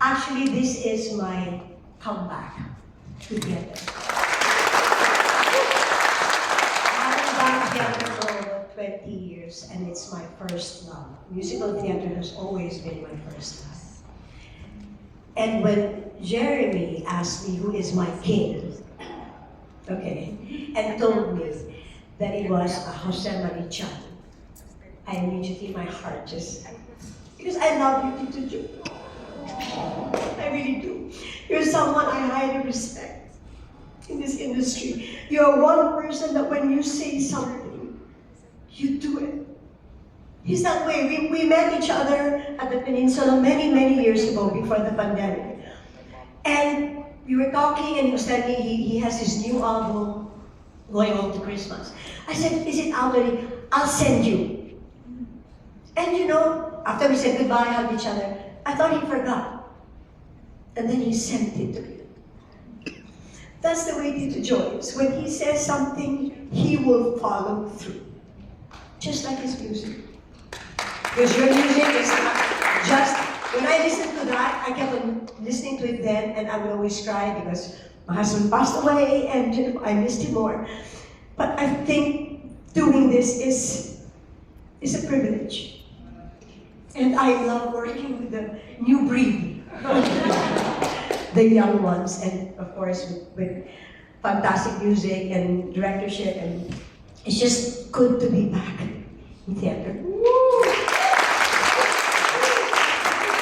Actually, this is my comeback to theater. I've done theater for over 20 years, and it's my first love. Musical theater has always been my first love. And when Jeremy asked me who is my king, okay, and told me that it was Jose Marichan, I immediately, my heart just, because I love you, Tito Jo. I really do. You're someone I highly respect in this industry. You're one person that when you say something, you do it. He's that way. We met each other at the Peninsula many, many years ago before the pandemic. And we were talking and he was telling me he has his new album going on to Christmas. I said, is it out already? I'll send you. And you know, after we said goodbye, hugged each other, I thought he forgot. And then he sent it to me. That's the way Tito Jo is. When he says something, he will follow through. Just like his music. Because your music is not just, when I listened to that, I kept on listening to it then, and I would always cry because my husband passed away and you know, I missed him more. But I think doing this is a privilege. And I love working with the new breed, the young ones, and of course with fantastic music and directorship, and it's just good to be back in theater.